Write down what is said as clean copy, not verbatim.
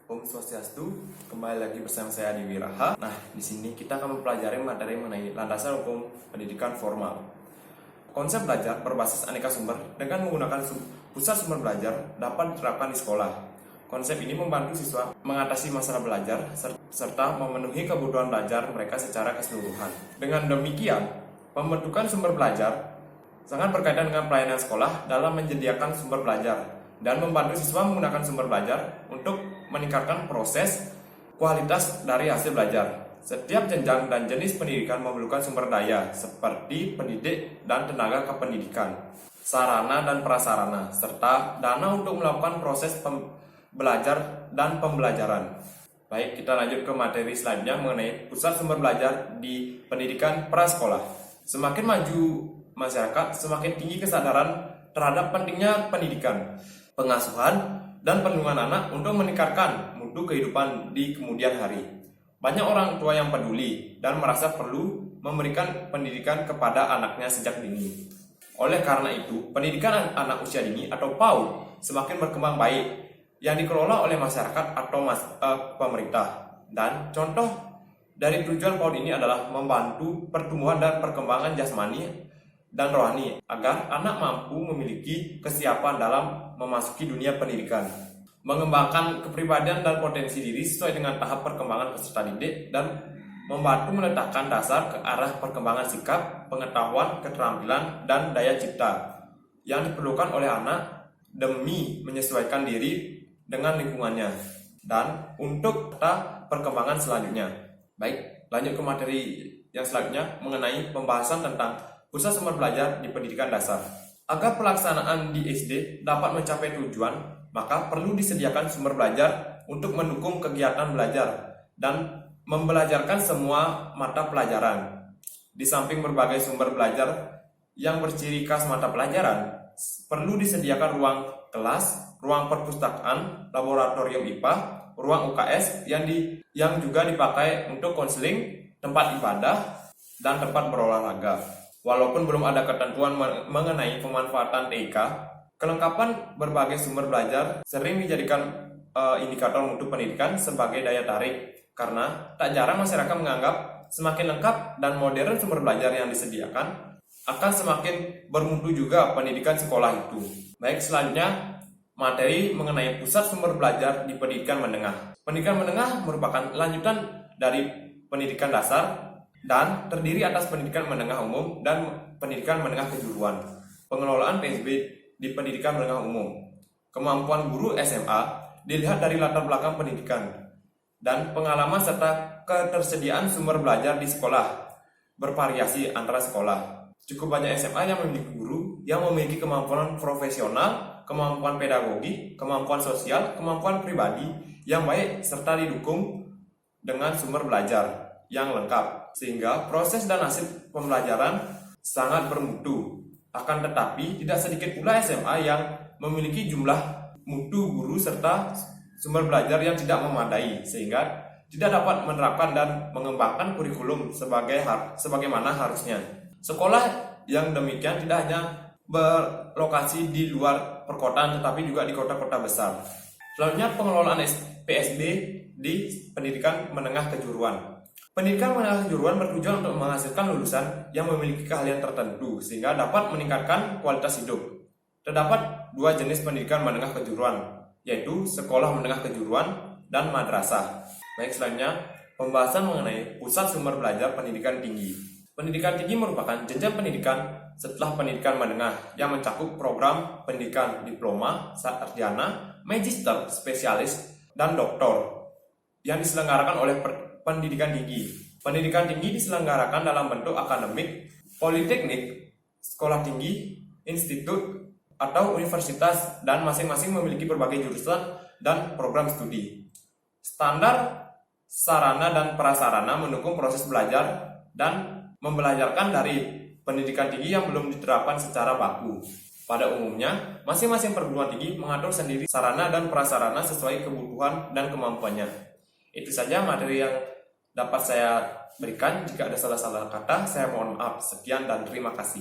Om Swastiastu, kembali lagi bersama saya Adi Wiraha. Nah, di sini kita akan mempelajari materi mengenai landasan hukum pendidikan formal. Konsep belajar berbasis aneka sumber dengan menggunakan pusat sumber belajar dapat diterapkan di sekolah. Konsep ini membantu siswa mengatasi masalah belajar serta memenuhi kebutuhan belajar mereka secara keseluruhan. Dengan demikian, pembentukan sumber belajar sangat berkaitan dengan pelayanan sekolah dalam menyediakan sumber belajar dan membantu siswa menggunakan sumber belajar untuk meningkatkan proses kualitas dari hasil belajar. Setiap jenjang dan jenis pendidikan memerlukan sumber daya seperti pendidik dan tenaga kependidikan, sarana dan prasarana, serta dana untuk melakukan proses belajar dan pembelajaran. Baik, kita lanjut ke materi selanjutnya mengenai pusat sumber belajar di pendidikan prasekolah. Semakin maju masyarakat, semakin tinggi kesadaran terhadap pentingnya pendidikan, pengasuhan, dan perlindungan anak untuk meningkatkan mutu kehidupan di kemudian hari. Banyak orang tua yang peduli dan merasa perlu memberikan pendidikan kepada anaknya sejak dini. Oleh karena itu, pendidikan anak usia dini atau PAUD semakin berkembang baik yang dikelola oleh masyarakat atau pemerintah. Dan contoh dari tujuan PAUD ini adalah membantu pertumbuhan dan perkembangan jasmani dan rohani agar anak mampu memiliki kesiapan dalam memasuki dunia pendidikan, mengembangkan kepribadian dan potensi diri sesuai dengan tahap perkembangan peserta didik, dan membantu meletakkan dasar ke arah perkembangan sikap, pengetahuan, keterampilan, dan daya cipta yang diperlukan oleh anak demi menyesuaikan diri dengan lingkungannya dan untuk perkembangan selanjutnya. Baik, lanjut ke materi yang selanjutnya mengenai pembahasan tentang pusat sumber belajar di pendidikan dasar. Agar pelaksanaan di SD dapat mencapai tujuan, maka perlu disediakan sumber belajar untuk mendukung kegiatan belajar dan membelajarkan semua mata pelajaran. Di samping berbagai sumber belajar yang berciri khas mata pelajaran, perlu disediakan ruang kelas, ruang perpustakaan, laboratorium IPA, ruang UKS yang juga dipakai untuk konseling, tempat ibadah, dan tempat berolahraga. Walaupun belum ada ketentuan mengenai pemanfaatan TIK, kelengkapan berbagai sumber belajar sering dijadikan indikator mutu pendidikan sebagai daya tarik, karena tak jarang masyarakat menganggap semakin lengkap dan modern sumber belajar yang disediakan akan semakin bermutu juga pendidikan sekolah itu. Baik, selanjutnya materi mengenai pusat sumber belajar di pendidikan menengah. Pendidikan menengah merupakan lanjutan dari pendidikan dasar dan terdiri atas pendidikan menengah umum dan pendidikan menengah kejuruan. Pengelolaan PSB di pendidikan menengah umum. Kemampuan guru SMA dilihat dari latar belakang pendidikan dan pengalaman serta ketersediaan sumber belajar di sekolah bervariasi antara sekolah. Cukup banyak SMA yang memiliki guru yang memiliki kemampuan profesional, kemampuan pedagogi, kemampuan sosial, kemampuan pribadi yang baik serta didukung dengan sumber belajar yang lengkap, sehingga proses dan hasil pembelajaran sangat bermutu. Akan tetapi, tidak sedikit pula SMA yang memiliki jumlah mutu guru serta sumber belajar yang tidak memadai, sehingga tidak dapat menerapkan dan mengembangkan kurikulum sebagaimana harusnya. Sekolah yang demikian tidak hanya berlokasi di luar perkotaan, tetapi juga di kota-kota besar. Selanjutnya, pengelolaan PSB di pendidikan menengah kejuruan. Pendidikan menengah kejuruan bertujuan untuk menghasilkan lulusan yang memiliki keahlian tertentu sehingga dapat meningkatkan kualitas hidup. Terdapat dua jenis pendidikan menengah kejuruan, yaitu sekolah menengah kejuruan dan madrasah. Baik, selanjutnya pembahasan mengenai pusat sumber belajar pendidikan tinggi. Pendidikan tinggi merupakan jenjang pendidikan setelah pendidikan menengah yang mencakup program pendidikan diploma, sarjana, magister, spesialis, dan doktor yang diselenggarakan oleh pendidikan tinggi. Pendidikan tinggi diselenggarakan dalam bentuk akademik, politeknik, sekolah tinggi, institut, atau universitas, dan masing-masing memiliki berbagai jurusan dan program studi. Standar, sarana, dan prasarana mendukung proses belajar dan membelajarkan dari pendidikan tinggi yang belum diterapkan secara baku. Pada umumnya, masing-masing perguruan tinggi mengatur sendiri sarana dan prasarana sesuai kebutuhan dan kemampuannya. Itu saja materi yang dapat saya berikan. Jika ada salah-salah kata, saya mohon maaf. Sekian dan terima kasih.